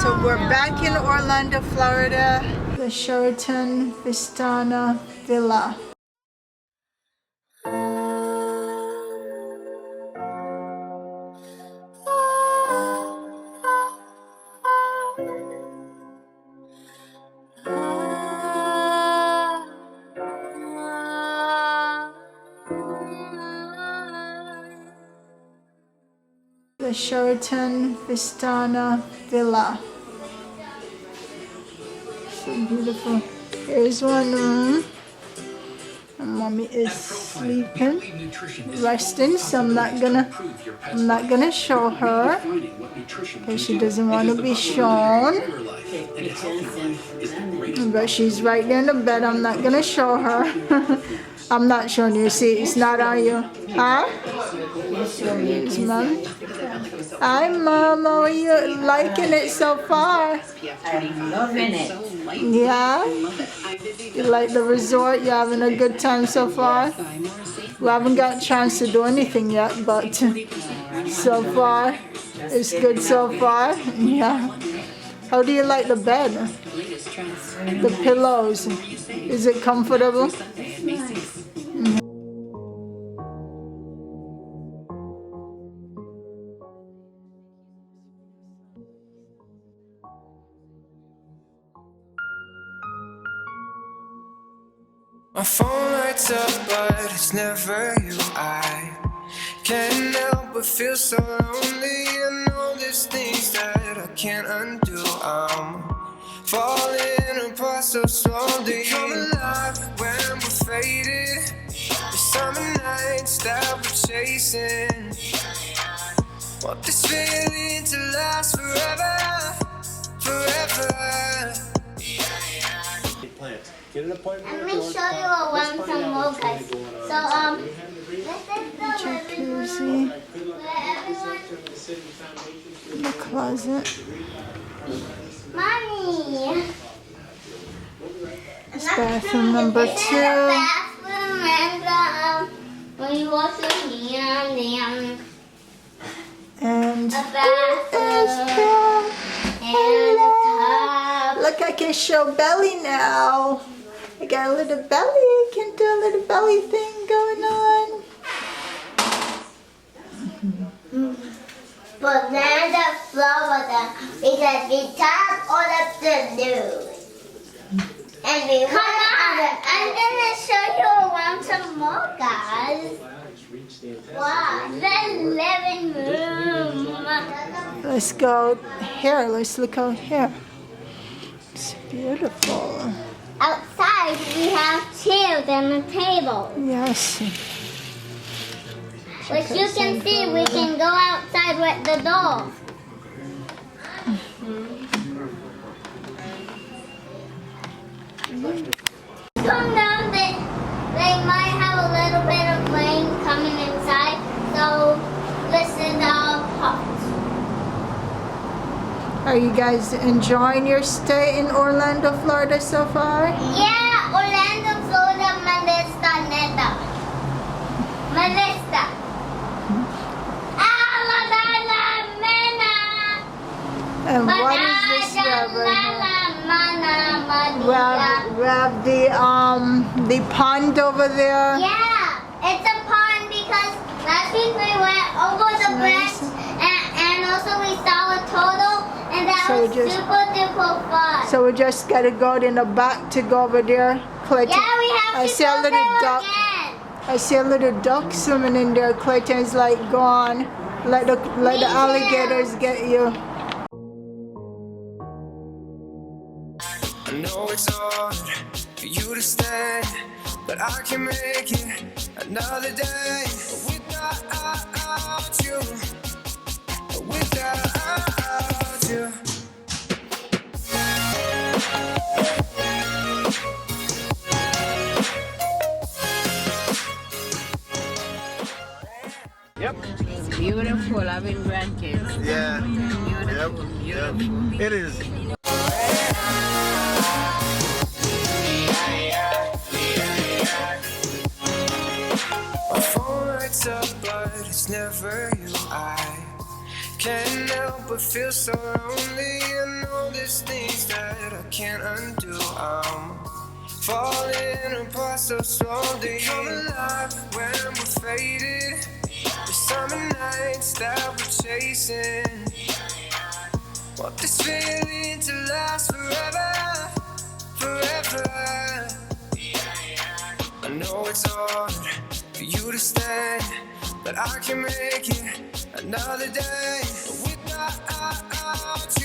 So we're back in Orlando, Florida, the Sheraton Vistana Villa. The Sheraton Vistana Villa. So beautiful. Here's one room. And mommy is sleeping, resting, so I'm not gonna show her because she doesn't want to be shown. But she's right there in the bed. I'm not gonna show her. I'm not showing you. See, it's not on you. Huh? Here's mom. Hi, Mom. How are you liking it so far? I'm loving it. Yeah? You like the resort? You having a good time so far? We haven't got a chance to do anything yet, but so far, it's good so far. Yeah. How do you like the bed? The pillows. Is it comfortable? My phone lights up, but it's never you. I can't help but feel so lonely. And all these things that I can't undo. I'm falling apart so slowly. Come alive when we're faded. The summer nights that we're chasing. Want this feeling to last forever, forever. Get an appointment. Let me show you one some more, guys. So this is the Jacuzzi. The closet. Mommy. It's bathroom number 2. Bathroom and when you wash your hands And a bathroom and a tub. look, I can show belly now. I got a little belly. I can do a little belly thing going on. But then the floor is at the top or the blue. And we I'm gonna show you around some more, guys. Wow, the living room. Let's go here. Let's look out here. It's beautiful. Outside we have chairs and a table. Yes. Which you can see, we can go outside with the dog. Come down, they might have a little bit of rain coming inside, so listen to our parts. Are you guys enjoying your stay in Orlando, Florida so far? Yeah, Orlando, Florida, Melissa, Neta. Melissa. And what is this we have right here? We have the pond over there. Yeah, it's a pond because last week we went over the bridge and also we saw a turtle and that So was just- super duper fun. So we just gotta go in the back to go over there. Clayton. Yeah, we have I to see go a little there duck. again. I see a little duck swimming in there. Clayton's like, go on. Let the alligators get you. I know it's hard for you to stand, but I can make it another day without you, without you. Yep. Beautiful, having grandkids. Yeah. Beautiful, beautiful. It is. My phone lights up, but it's never you. I can't help but feel so lonely. I know there's things that I can't undo. I'm falling apart so slowly. Come alive when we're faded. The summer nights that we're chasing. Want this feeling to last forever, forever. I know it's hard for you to stand, but I can make it another day without you.